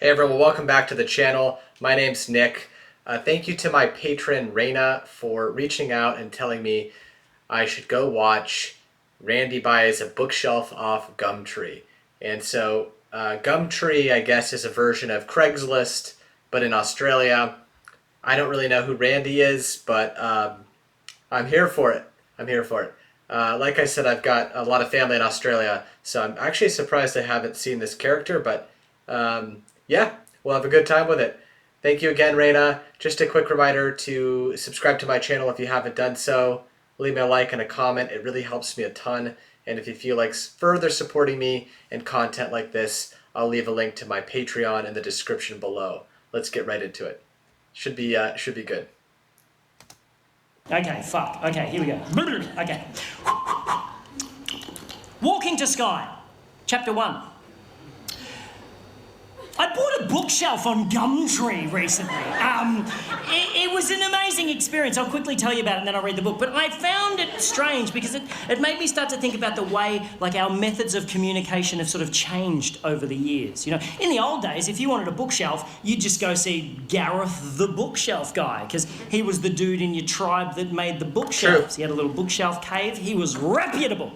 Hey everyone, welcome back to the channel. My name's Nick. Thank you to my patron Raina for reaching out and telling me I should go watch Randy buys a bookshelf off Gumtree. And so Gumtree, I guess, is a version of Craigslist, but in Australia. I don't really know who Randy is, but I'm here for it. I'm here for it. Like I said, I've got a lot of family in Australia, so I'm actually surprised I haven't seen this character, but yeah, we'll have a good time with it. Thank you again, Reina. Just a quick reminder to subscribe to my channel if you haven't done so. Leave me a like and a comment. It really helps me a ton. And if you feel like further supporting me and content like this, I'll leave a link to my Patreon in the description below. Let's get right into it. Should be good. Okay, fuck. Okay, here we go. Okay. Walking to Sky, Chapter 1. I bought a bookshelf on Gumtree recently. It was an amazing experience. I'll quickly tell you about it and then I'll read the book. But I found it strange because it made me start to think about the way like our methods of communication have sort of changed over the years. You know, in the old days, if you wanted a bookshelf, you'd just go see Gareth the bookshelf guy because he was the dude in your tribe that made the bookshelves. He had a little bookshelf cave. He was reputable.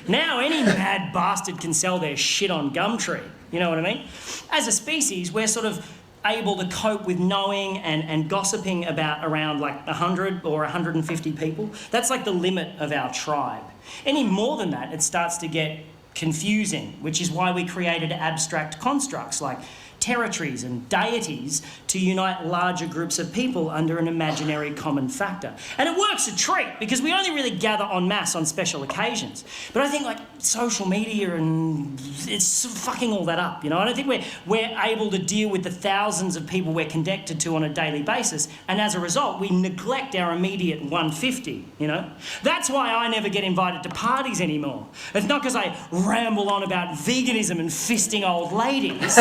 Now any mad bastard can sell their shit on Gumtree. You know what I mean? As a species, we're sort of able to cope with knowing and gossiping about around like 100 or 150 people. That's like the limit of our tribe. Any more than that, it starts to get confusing, which is why we created abstract constructs like territories and deities to unite larger groups of people under an imaginary common factor. And it works a treat because we only really gather en masse on special occasions. But I think like social media and it's fucking all that up, you know? I don't think we're able to deal with the thousands of people we're connected to on a daily basis, and as a result, we neglect our immediate 150, you know? That's why I never get invited to parties anymore. It's not because I ramble on about veganism and fisting old ladies.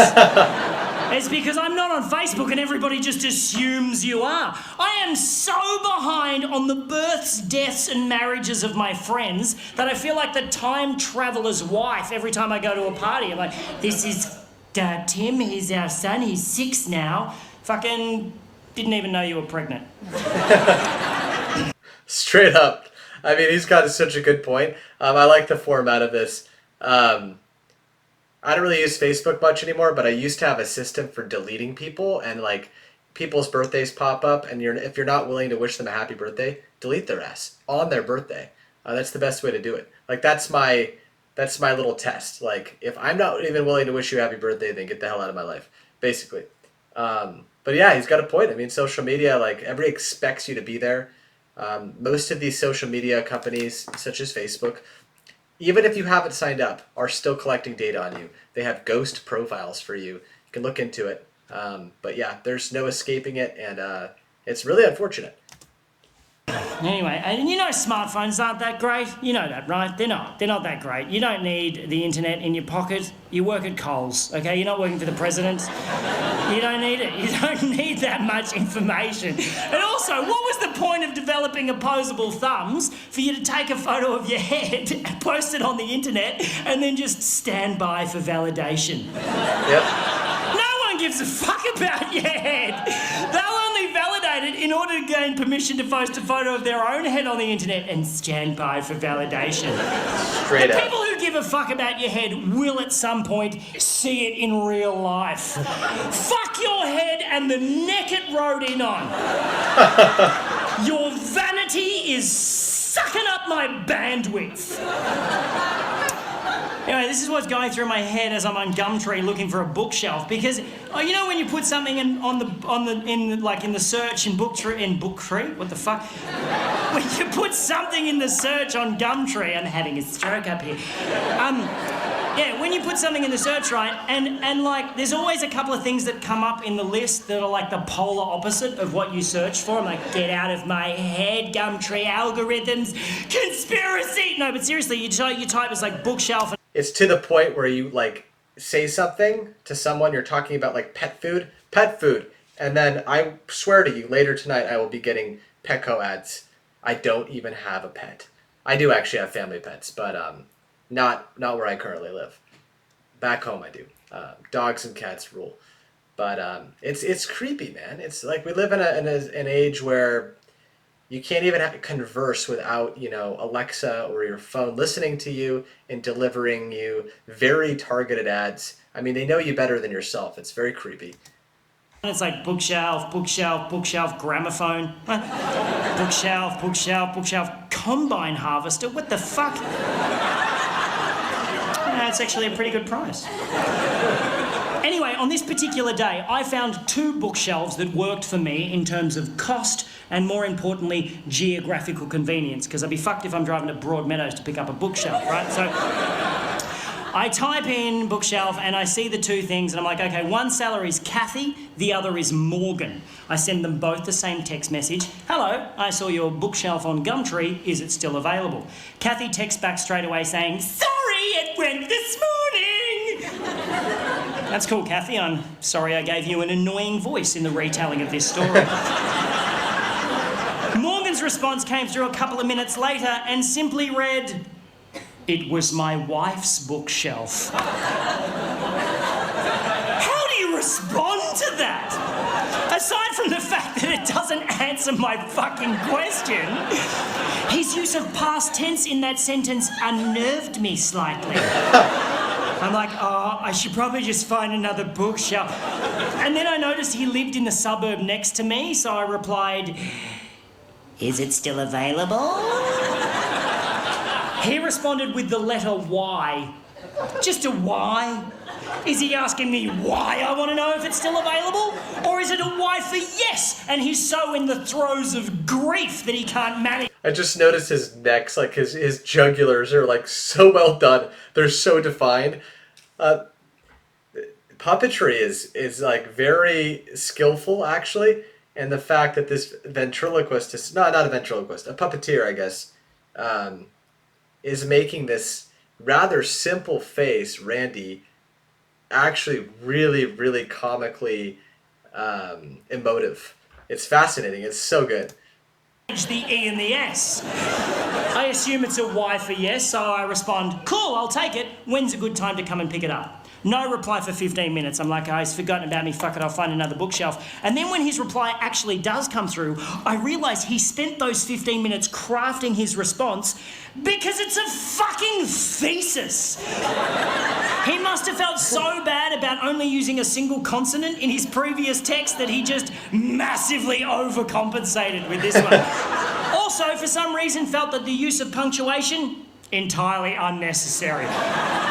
It's because I'm not on Facebook and everybody just assumes you are. I am so behind on the births, deaths and marriages of my friends that I feel like the time traveler's wife every time I go to a party. I'm like, this is Tim, he's our son, he's 6 now. Fucking didn't even know you were pregnant. Straight up. I mean, he's got such a good point. I like the format of this. I don't really use Facebook much anymore, but I used to have a system for deleting people, and like people's birthdays pop up, and if you're not willing to wish them a happy birthday, delete their ass on their birthday. That's the best way to do it. Like that's my little test. Like if I'm not even willing to wish you a happy birthday, then get the hell out of my life, basically. But yeah, he's got a point. I mean, social media, like everybody expects you to be there. Most of these social media companies, such as Facebook, even if you haven't signed up, are still collecting data on you. They have ghost profiles for you. You can look into it. But yeah, there's no escaping it, and it's really unfortunate. Anyway, and you know smartphones aren't that great. You know that, right? They're not. They're not that great. You don't need the internet in your pocket. You work at Coles, okay? You're not working for the president. You don't need it. You don't need that much information. And also, what was the point of developing opposable thumbs for you to take a photo of your head, post it on the internet, and then just stand by for validation? Yep. No one gives a fuck about your head. They'll only validate it in order to gain permission to post a photo of their own head on the internet and stand by for validation. Straight The up. people who give a fuck about your head will at some point see it in real life. Fuck your head and the neck it rode in on. Your vanity is sucking up my bandwidth. Anyway, this is what's going through my head as I'm on Gumtree looking for a bookshelf, because you know when you put something in the search in Booktree, what the fuck? When you put something in the search on Gumtree, I'm having a stroke up here. Yeah, when you put something in the search, right, and like there's always a couple of things that come up in the list that are like the polar opposite of what you search for. I'm like, get out of my head, Gumtree algorithms, conspiracy. No, but seriously, you type as like bookshelf. It's to the point where you like say something to someone, you're talking about like pet food, and then I swear to you, later tonight I will be getting Petco ads. I don't even have a pet. I do actually have family pets, but not where I currently live. Back home I do. Dogs and cats rule. But it's creepy, man. It's like we live in an age where you can't even converse without, Alexa or your phone listening to you and delivering you very targeted ads. I mean, they know you better than yourself. It's very creepy. It's like bookshelf, bookshelf, bookshelf, gramophone. Bookshelf, bookshelf, bookshelf, combine harvester. What the fuck? It's actually a pretty good price. Anyway, on this particular day, I found 2 bookshelves that worked for me in terms of cost and, more importantly, geographical convenience, because I'd be fucked if I'm driving to Broadmeadows to pick up a bookshelf, right? So I type in bookshelf and I see the 2 things and I'm like, okay, one seller is Kathy, the other is Morgan. I send them both the same text message. Hello, I saw your bookshelf on Gumtree. Is it still available? Kathy texts back straight away saying, sorry, it went this morning. That's cool, Kathy. I'm sorry I gave you an annoying voice in the retelling of this story. Morgan's response came through a couple of minutes later and simply read, it was my wife's bookshelf. How do you respond to that? Aside from the fact that it doesn't answer my fucking question, his use of past tense in that sentence unnerved me slightly. I'm like, oh, I should probably just find another bookshelf. And then I noticed he lived in the suburb next to me, so I replied, is it still available? He responded with the letter Y. Just a Y? Is he asking me why I want to know if it's still available? Or is it a Y for yes, and he's so in the throes of grief that he can't manage? I just noticed his necks, like his jugulars are like so well done. They're so defined. Puppetry is like very skillful, actually. And the fact that this ventriloquist is not a ventriloquist, a puppeteer, I guess, is making this rather simple face, Randy, actually really, really comically emotive. It's fascinating. It's so good. The E and the S. I assume it's a Y for yes, so I respond, cool, I'll take it. When's a good time to come and pick it up? No reply for 15 minutes. I'm like, oh, he's forgotten about me. Fuck it, I'll find another bookshelf. And then when his reply actually does come through, I realise he spent those 15 minutes crafting his response because it's a fucking thesis. He must have felt so bad about only using a single consonant in his previous text that he just massively overcompensated with this one. Also, for some reason, felt that the use of punctuation entirely unnecessary.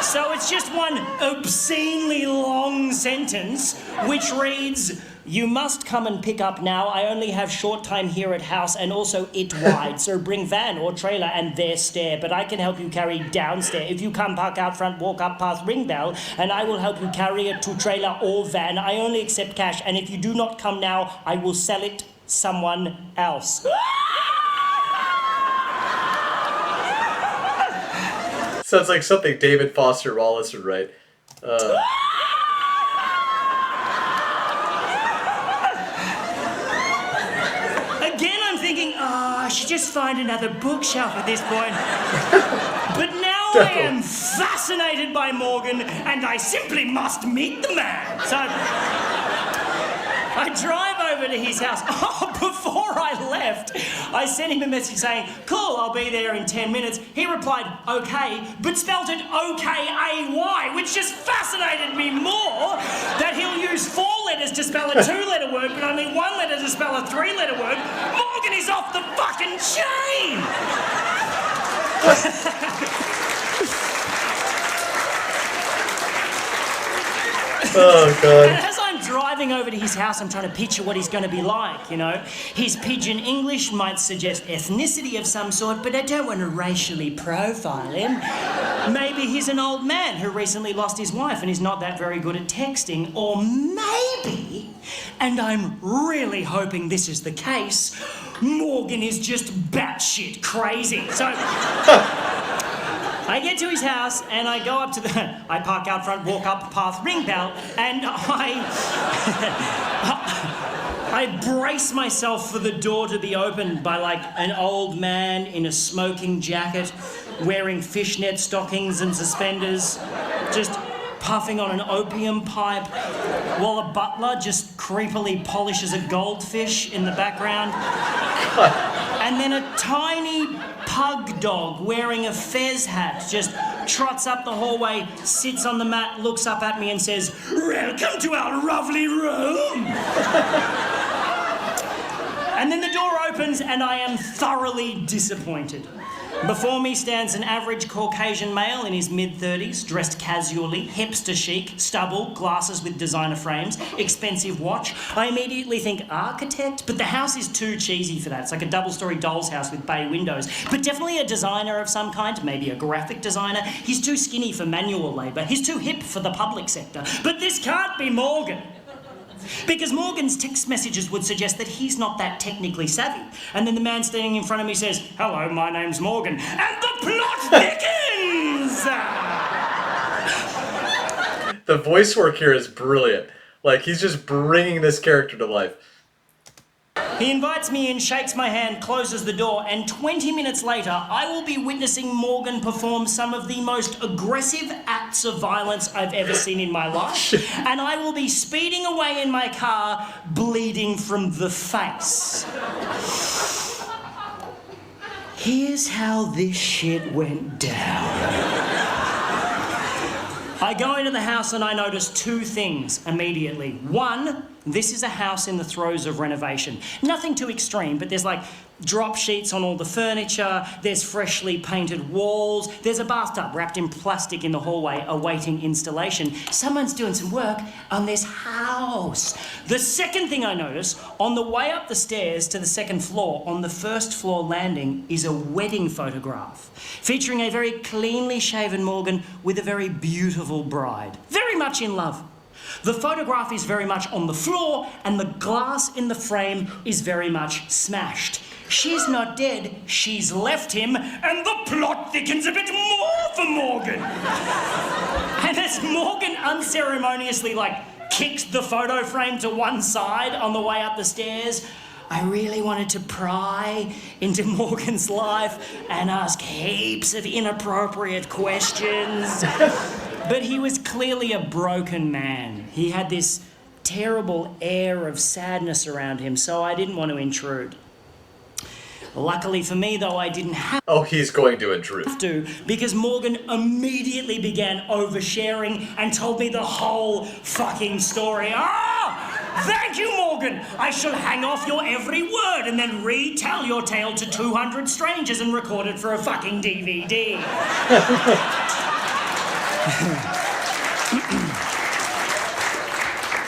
So it's just one obscenely long sentence which reads, you must come and pick up now. I only have short time here at house and also it wide. So bring van or trailer and there stair. But I can help you carry downstairs. If you come park out front, walk up past ring bell and I will help you carry it to trailer or van. I only accept cash and if you do not come now, I will sell it someone else. Sounds like something David Foster Wallace would write. Again, I'm thinking, I should just find another bookshelf at this point. But now I am fascinated by Morgan, and I simply must meet the man. So I drive over to his house. Oh, before I left, I sent him a message saying, cool, I'll be there in 10 minutes. He replied, okay, but spelled it O-K-A-Y, which just fascinated me more that he'll use 4 letters to spell a 2-letter word, but only 1 letter to spell a 3-letter word. Morgan is off the fucking chain! Oh, God. And as I'm driving over to his house, I'm trying to picture what he's going to be like, you know. His pidgin English might suggest ethnicity of some sort, but I don't want to racially profile him. Maybe he's an old man who recently lost his wife and is not that very good at texting. Or maybe, and I'm really hoping this is the case, Morgan is just batshit crazy. So I get to his house and I go up to I park out front, walk up past ring bell, and I brace myself for the door to be opened by like an old man in a smoking jacket, wearing fishnet stockings and suspenders, just puffing on an opium pipe, while a butler just creepily polishes a goldfish in the background. And then a tiny pug dog wearing a fez hat just trots up the hallway, sits on the mat, looks up at me and says, "Welcome to our lovely room." And then the door opens and I am thoroughly disappointed. Before me stands an average Caucasian male in his mid-30s, dressed casually, hipster chic, stubble, glasses with designer frames, expensive watch. I immediately think architect, but the house is too cheesy for that. It's like a double-story doll's house with bay windows. But definitely a designer of some kind, maybe a graphic designer. He's too skinny for manual labour. He's too hip for the public sector. But this can't be Morgan. Because Morgan's text messages would suggest that he's not that technically savvy. And then the man standing in front of me says, "Hello, my name's Morgan." And the plot thickens! The voice work here is brilliant. Like, he's just bringing this character to life. He invites me in, shakes my hand, closes the door, and 20 minutes later, I will be witnessing Morgan perform some of the most aggressive acts of violence I've ever seen in my life. And I will be speeding away in my car, bleeding from the face. Here's how this shit went down. I go into the house and I notice two things immediately. One, this is a house in the throes of renovation. Nothing too extreme, but there's like drop sheets on all the furniture, there's freshly painted walls, there's a bathtub wrapped in plastic in the hallway awaiting installation. Someone's doing some work on this house. The second thing I notice, on the way up the stairs to the second floor, on the first floor landing, is a wedding photograph featuring a very cleanly shaven Morgan with a very beautiful bride, very much in love. The photograph is very much on the floor and the glass in the frame is very much smashed. She's not dead, she's left him, and the plot thickens a bit more for Morgan. And as Morgan unceremoniously, kicked the photo frame to one side on the way up the stairs, I really wanted to pry into Morgan's life and ask heaps of inappropriate questions. But he was clearly a broken man. He had this terrible air of sadness around him, so I didn't want to intrude. Luckily for me, though, I didn't have he's going to intrude. to, because Morgan immediately began oversharing and told me the whole fucking story. Thank you, Morgan! I shall hang off your every word and then retell your tale to 200 strangers and record it for a fucking DVD.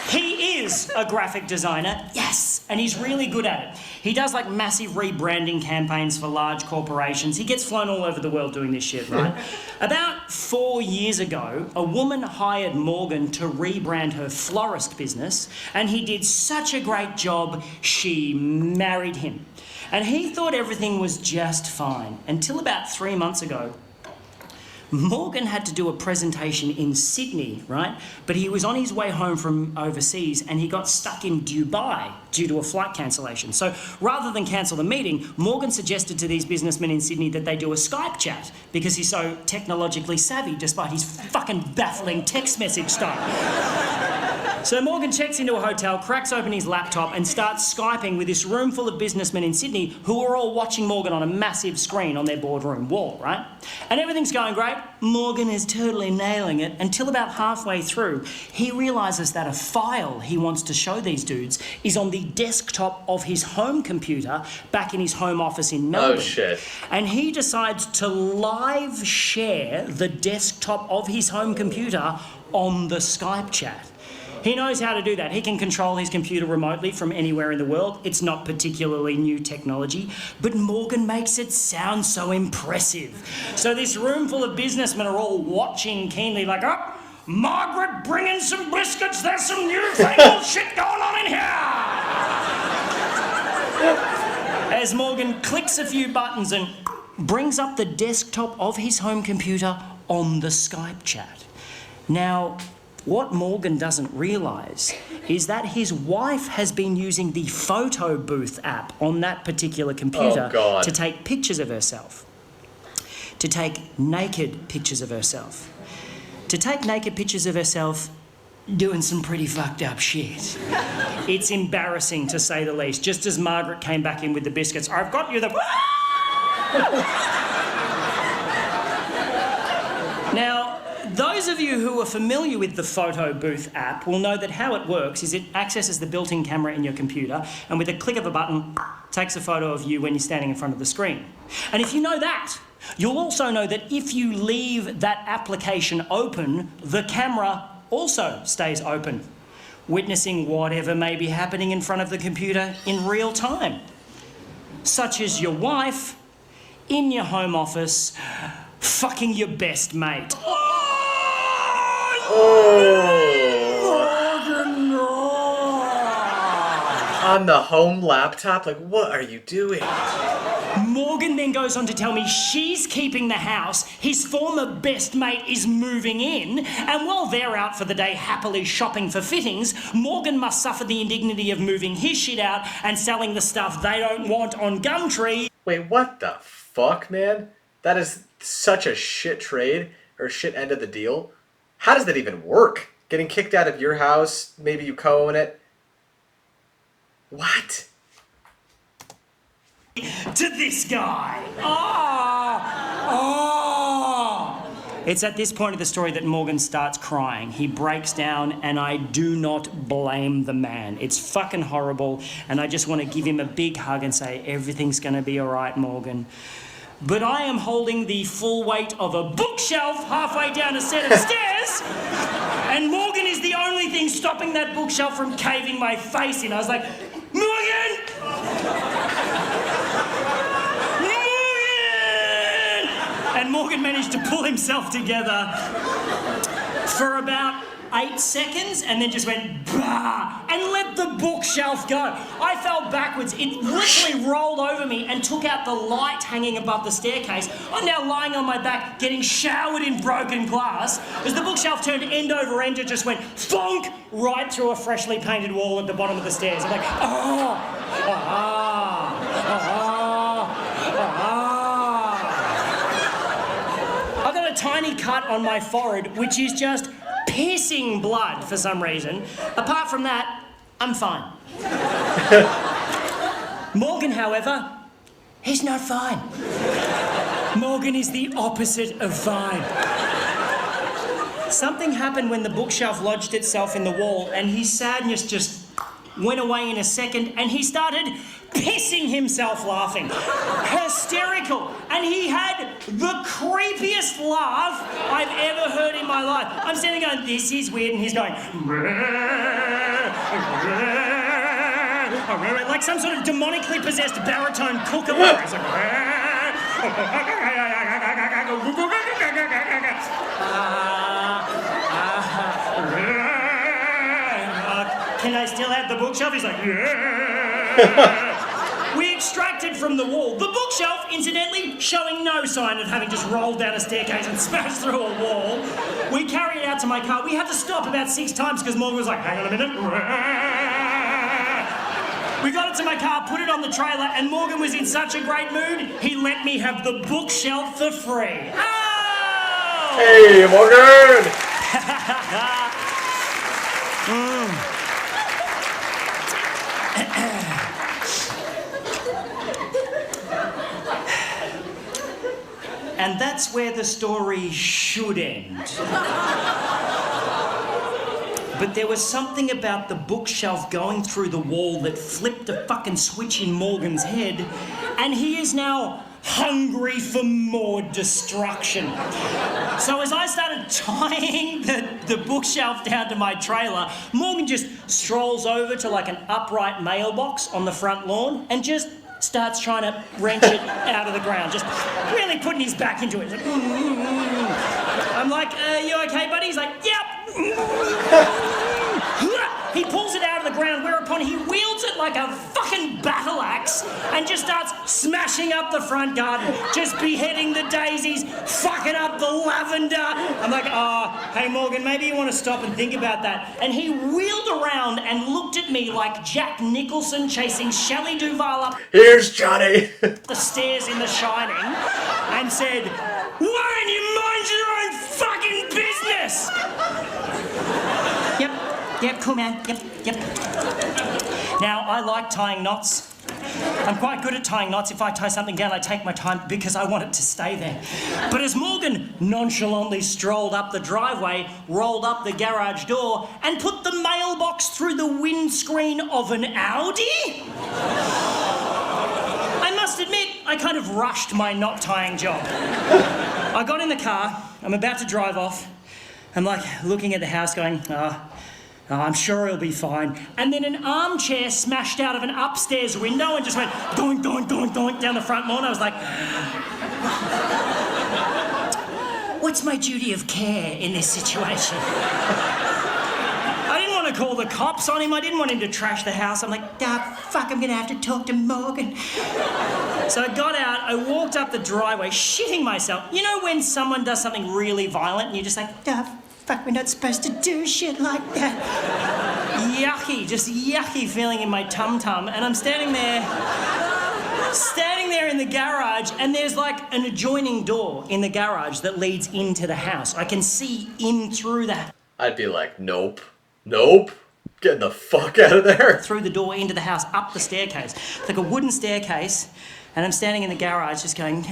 He is a graphic designer, yes, and he's really good at it. He does massive rebranding campaigns for large corporations. He gets flown all over the world doing this shit, right? About 4 years ago, a woman hired Morgan to rebrand her florist business, and he did such a great job, she married him. And he thought everything was just fine, until about 3 months ago. Morgan had to do a presentation in Sydney, right? But he was on his way home from overseas and he got stuck in Dubai due to a flight cancellation. So rather than cancel the meeting, Morgan suggested to these businessmen in Sydney that they do a Skype chat because he's so technologically savvy despite his fucking baffling text message style. So Morgan checks into a hotel, cracks open his laptop and starts Skyping with this room full of businessmen in Sydney who are all watching Morgan on a massive screen on their boardroom wall, right? And everything's going great. Morgan is totally nailing it until about halfway through, he realises that a file he wants to show these dudes is on the desktop of his home computer back in his home office in Melbourne. Oh, shit. And he decides to live share the desktop of his home computer on the Skype chat. He knows how to do that. He can control his computer remotely from anywhere in the world. It's not particularly new technology, but Morgan makes it sound so impressive. So this room full of businessmen are all watching keenly Margaret, bring in some biscuits. There's some newfangled shit going on in here. As Morgan clicks a few buttons and brings up the desktop of his home computer on the Skype chat. Now, what Morgan doesn't realise is that his wife has been using the photo booth app on that particular computer to take pictures of herself, to take naked pictures of herself, to take naked pictures of herself doing some pretty fucked up shit. It's embarrassing, to say the least. Just as Margaret came back in with the biscuits, I've got you the... Now, those of you who are familiar with the Photo Booth app will know that how it works is it accesses the built-in camera in your computer and with a click of a button, takes a photo of you when you're standing in front of the screen. And if you know that, you'll also know that if you leave that application open, the camera also stays open, witnessing whatever may be happening in front of the computer in real time, such as your wife in your home office fucking your best mate. On the home laptop? Like, what are you doing? Morgan then goes on to tell me she's keeping the house, his former best mate is moving in, and while they're out for the day happily shopping for fittings, Morgan must suffer the indignity of moving his shit out and selling the stuff they don't want on Gumtree. Wait, what the fuck, man? That is such a shit trade, or shit end of the deal. How does that even work? Getting kicked out of your house, maybe you co-own it. What? To this guy. It's at this point of the story that Morgan starts crying. He breaks down, and I do not blame the man. It's fucking horrible, and I just want to give him a big hug and say, everything's going to be all right, Morgan. But I am holding the full weight of a bookshelf halfway down a set of stairs, and Morgan is the only thing stopping that bookshelf from caving my face in. I was like, Morgan! And Morgan managed to pull himself together for about 8 seconds and then just went bah and let the bookshelf go. I fell backwards. It literally rolled over me and took out the light hanging above the staircase. I'm now lying on my back getting showered in broken glass as the bookshelf turned end over end. It just went thonk right through a freshly painted wall at the bottom of the stairs. I'm like, I've got a tiny cut on my forehead, which is just pissing blood for some reason. Apart from that, I'm fine. Morgan, however, he's not fine. Morgan is the opposite of fine. Something happened when the bookshelf lodged itself in the wall, and his sadness just went away in a second, and he started pissing himself laughing. Hysterical. And he had the creepiest laugh I've ever heard in my life. I'm standing going, this is weird, and he's going, like some sort of demonically possessed baritone kookaburra. He's like, can I still have the bookshelf? He's like, yeah. We extracted from the wall. The bookshelf, incidentally, showing no sign of having just rolled down a staircase and smashed through a wall. We carried it out to my car. We had to stop about 6 times because Morgan was like, hang on a minute. We got it to my car, put it on the trailer, and Morgan was in such a great mood, he let me have the bookshelf for free. Oh! Hey, Morgan! And that's where the story should end. But there was something about the bookshelf going through the wall that flipped a fucking switch in Morgan's head, and he is now hungry for more destruction. So as I started tying the bookshelf down to my trailer, Morgan just strolls over to like an upright mailbox on the front lawn and just starts trying to wrench it out of the ground, just really putting his back into it. Like, I'm like, you okay, buddy? He's like, yep. He pulls it out of the ground, whereupon he wields it like a fucking battle axe and just starts smashing up the front garden, just beheading the daisies, fucking up the lavender. I'm like, hey Morgan, maybe you want to stop and think about that. And he wheeled around and looked at me like Jack Nicholson chasing Shelley Duvall up Here's Johnny! the stairs in The Shining and said, why don't you mind your own fucking business? Yes. Yep, cool man. Yep. Now, I like tying knots. I'm quite good at tying knots. If I tie something down, I take my time because I want it to stay there. But as Morgan nonchalantly strolled up the driveway, rolled up the garage door, and put the mailbox through the windscreen of an Audi, I must admit, I kind of rushed my knot tying job. I got in the car, I'm about to drive off. I'm like looking at the house going, I'm sure he'll be fine. And then an armchair smashed out of an upstairs window and just went doink, doink, doink, doink down the front lawn. I was like, what's my duty of care in this situation? I didn't want to call the cops on him. I didn't want him to trash the house. I'm like, fuck, I'm going to have to talk to Morgan. So I got out, I walked up the driveway, shitting myself. You know when someone does something really violent and you're just like, fuck, we're not supposed to do shit like that. Just yucky feeling in my tum-tum. And I'm standing there in the garage, and there's like an adjoining door in the garage that leads into the house. I can see in through that. I'd be like, nope. Get the fuck out of there. Through the door into the house, up the staircase. It's like a wooden staircase, and I'm standing in the garage just going,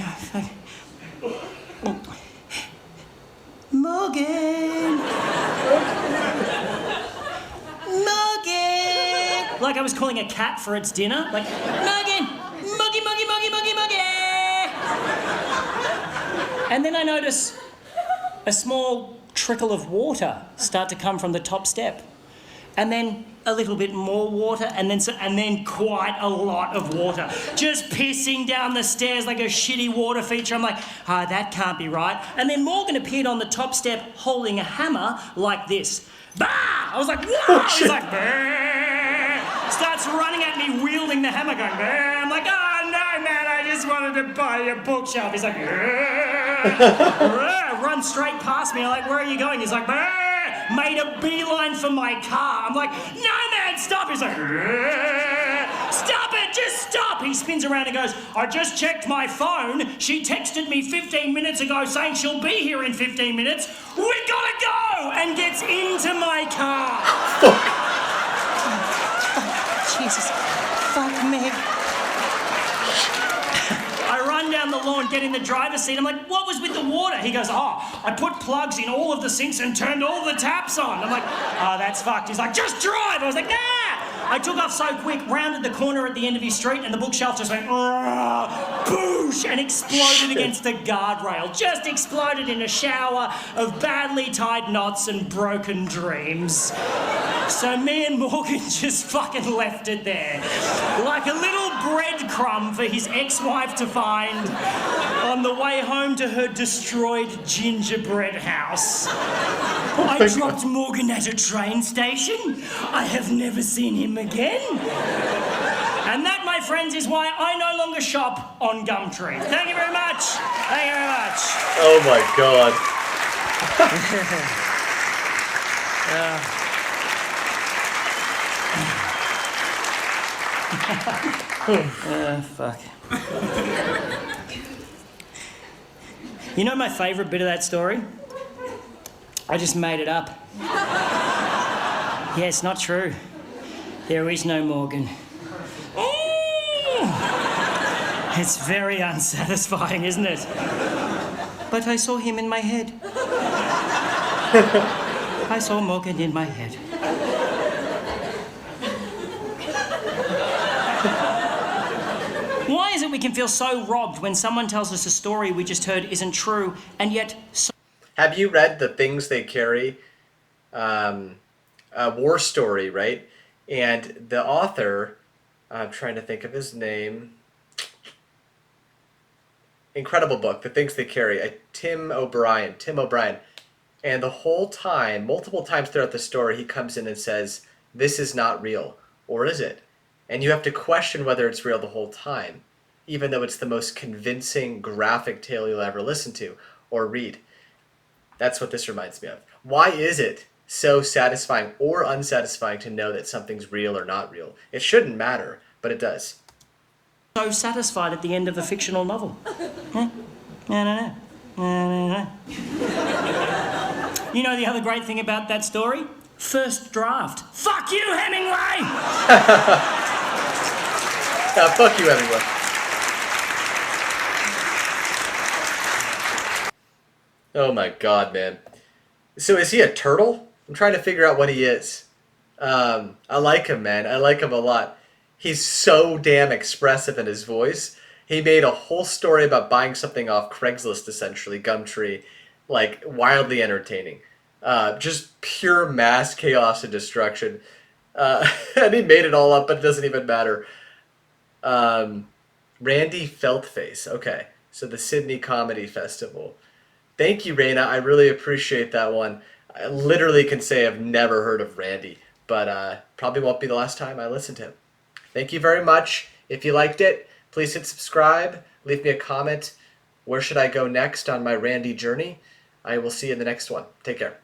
Morgan! Like I was calling a cat for its dinner. Like, Morgan! Moggy! And then I notice a small trickle of water start to come from the top step. And then a little bit more water, and then quite a lot of water. Just pissing down the stairs like a shitty water feature. I'm like, that can't be right. And then Morgan appeared on the top step holding a hammer like this. Bah! I was like, whoa! He's like, bah! Starts running at me, wielding the hammer, going, bah! I'm like, oh no, man, I just wanted to buy a bookshelf. He's like, run straight past me. I'm like, where are you going? He's like, bah! Made a beeline for my car. I'm like, no, man, stop. He's like, stop it, just stop. He spins around and goes, I just checked my phone. She texted me 15 minutes ago saying she'll be here in 15 minutes. We gotta go. And gets into my car. Jesus, fuck me. I run down the lawn, get in the driver's seat. I'm like, what was with the water? He goes, I put plugs in all of the sinks and turned all the taps on. I'm like, that's fucked. He's like, just drive. I was like, nah. I took off so quick, rounded the corner at the end of his street, and the bookshelf just went, boosh, and exploded against the guardrail. Just exploded in a shower of badly tied knots and broken dreams. So me and Morgan just fucking left it there. Like a little breadcrumb for his ex-wife to find on the way home to her destroyed gingerbread house. I dropped Morgan at a train station. I have never seen him again. And that, my friends, is why I no longer shop on Gumtree. Thank you very much. Thank you very much. Oh my god. Fuck. You know my favourite bit of that story? I just made it up. Yeah, it's not true. There is no Morgan. It's very unsatisfying, isn't it? But I saw him in my head. I saw Morgan in my head. Why is it we can feel so robbed when someone tells us a story we just heard isn't true, and yet so... Have you read The Things They Carry? A war story, right? And the author, I'm trying to think of his name. Incredible book, The Things They Carry. Tim O'Brien. And the whole time, multiple times throughout the story, he comes in and says, this is not real. Or is it? And you have to question whether it's real the whole time, even though it's the most convincing graphic tale you'll ever listen to or read. That's what this reminds me of. Why is it so satisfying or unsatisfying to know that something's real or not real? It shouldn't matter, but it does. So satisfied at the end of a fictional novel? No. You know the other great thing about that story? First draft. Fuck you, Hemingway! Fuck you, Hemingway. Oh my god, man. So is he a turtle? I'm trying to figure out what he is. I like him, man. I like him a lot. He's so damn expressive in his voice. He made a whole story about buying something off Craigslist, essentially, Gumtree. Like, wildly entertaining. Just pure mass chaos and destruction. And he made it all up, but it doesn't even matter. Randy Feltface. Okay, so the Sydney Comedy Festival. Thank you, Raina. I really appreciate that one. I literally can say I've never heard of Randy, but probably won't be the last time I listen to him. Thank you very much. If you liked it, please hit subscribe. Leave me a comment. Where should I go next on my Randy journey? I will see you in the next one. Take care.